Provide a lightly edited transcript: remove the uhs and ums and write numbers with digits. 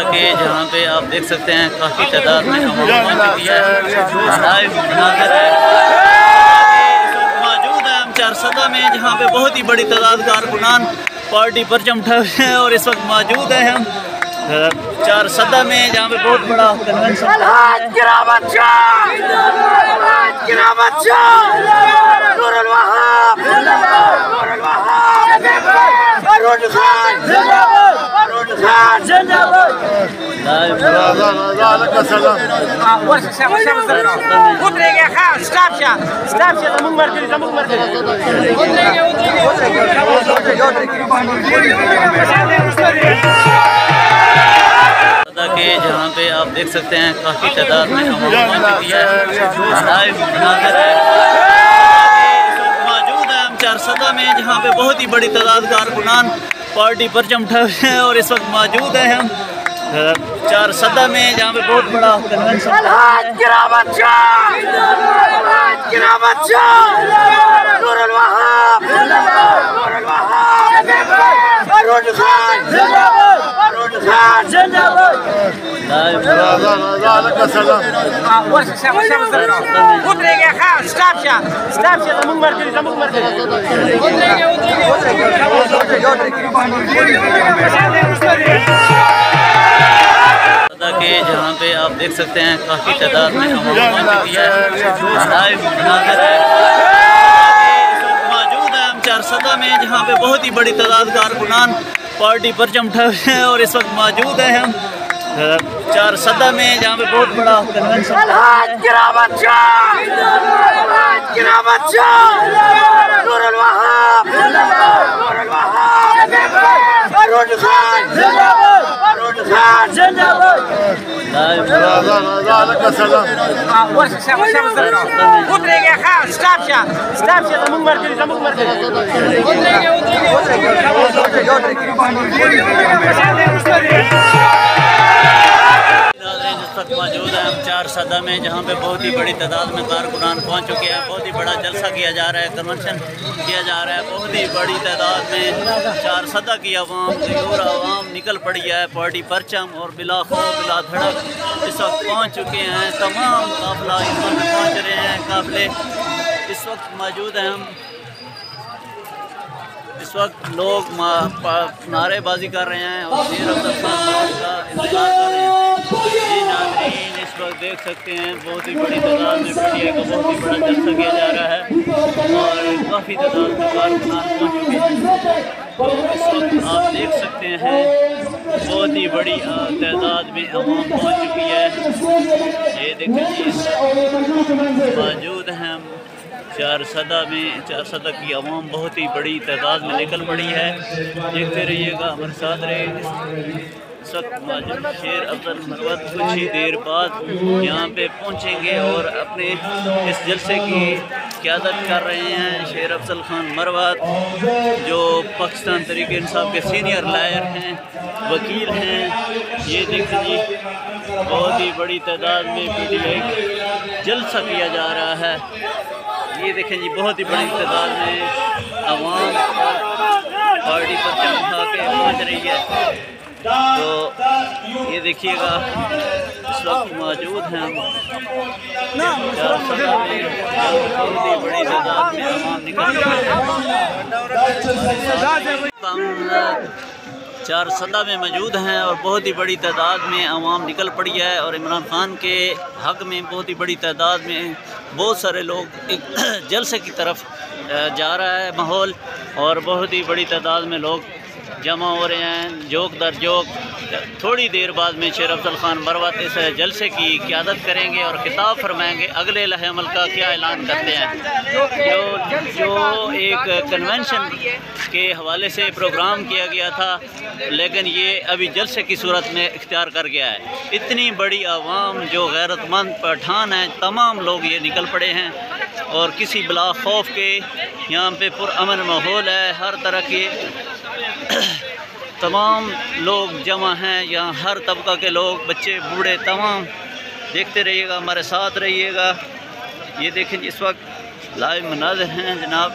के जहाँ पे आप देख सकते हैं काफ़ी तादाद में लाइव मनाज़िर है। मौजूद है हम चारसदा में, जहाँ पे बहुत ही बड़ी तादाद कारकुनान पार्टी परचम उठाए हुए हैं और इस वक्त मौजूद है हम चारसदा में, जहाँ पे बहुत बड़ा कन्वेंशन के जहाँ पे आप देख सकते हैं काफ़ी तादाद में लाइव मनाज़िर है। मौजूद है हम चारसदा में, जहाँ पे बहुत ही बड़ी तादाद कारकुनान पार्टी परचम उठाए हुए हैं और इस वक्त मौजूद है हम चारसदा में, जहाँ पे बहुत बड़ा कन्वेंशन के जहाँ पे आप देख सकते हैं काफ़ी तादाद में लाइव मनाज़िर है। मौजूद है हम चारसदा में, जहाँ पे बहुत ही बड़ी तादाद कारकुनान पार्टी परचम उठाए हुए हैं और इस वक्त मौजूद है हम चारसदा में, जहाँ पे बहुत बड़ा कन्वेंशन मौजूद है हम चारसदा में, जहाँ पे बहुत ही बड़ी तादाद में कारकुनान पहुँच चुके हैं। बहुत ही बड़ा जलसा किया जा रहा है, कन्वेंशन किया जा रहा है। बहुत ही बड़ी तादाद में चारसदा की आवाम और आवाम निकल पड़ी है पार्टी परचम और बिला खौफ बिला धड़क इस वक्त पहुँच चुके हैं। तमाम काफिला इस वक्त पहुँच रहे हैं, काफिले इस वक्त मौजूद हैं हम। इस वक्त लोग नारेबाजी कर रहे हैं और शेर अफजल खान का इंतजार कर रहे हैं। जी नाज़रीन, इस वक्त देख सकते हैं बहुत ही बड़ी तादाद में मीडिया का बहुत ही बड़ा जलसा किया जा रहा है और काफ़ी तादाद में कारकुनान पहुँच चुके हैं। तो इस वक्त आप देख सकते हैं बहुत ही बड़ी तादाद में अवाम पहुँच चुकी है। ये देखें जी, मौजूद हैं हम चारसदा में। चारसदा की आवाम बहुत ही बड़ी तादाद में निकल पड़ी है। देखते रहिएगा, हमारे साथ रहिएगा। इस वक्त मौजूद शेर अफजल मरवत कुछ ही देर बाद यहाँ पे पहुँचेंगे और अपने इस जलसे की क़यादत कर रहे हैं शेर अफजल खान मरवत, जो पाकिस्तान तहरीक इंसाफ के सीनियर लॉयर हैं, वकील हैं। ये देखिए जी, बहुत ही बड़ी तादाद में PTI जलसा किया जा रहा है। ये देखें जी, बहुत ही बड़ी तादाद में आवाम पार्टी पर उठा के पहुँच रही है। तो ये देखिएगा, इस वक्त मौजूद हैं हम चारसदा में, बहुत ही बड़ी तादाद में आवाम निकल रही है। चारसदा में मौजूद हैं और बहुत ही बड़ी तादाद में आवाम निकल पड़ी है और इमरान खान के हक़ में बहुत ही बड़ी तादाद में बहुत सारे लोग एक जलसे की तरफ जा रहा है माहौल और बहुत ही बड़ी तादाद में लोग जमा हो रहे हैं। जोक दर जोक थोड़ी देर बाद में शेर अफजल खान मरवत इस जलसे की क़यादत करेंगे और खिताब फरमाएंगे। अगले लम्हे अमल का क्या ऐलान करते हैं, जो एक कन्वेंशन के हवाले से प्रोग्राम किया गया था, लेकिन ये अभी जलसे की सूरत में इख्तियार कर गया है। इतनी बड़ी आवाम जो गैरतमंद पठान है, तमाम लोग ये निकल पड़े हैं और किसी बला खौफ के यहाँ पे पुरअमन माहौल है। हर तरह के तमाम लोग जमा हैं यहाँ, हर तबका के लोग, बच्चे बूढ़े तमाम। देखते रहिएगा, हमारे साथ रहिएगा। ये देखें इस वक्त लाइव मनाज़िर हैं जनाब।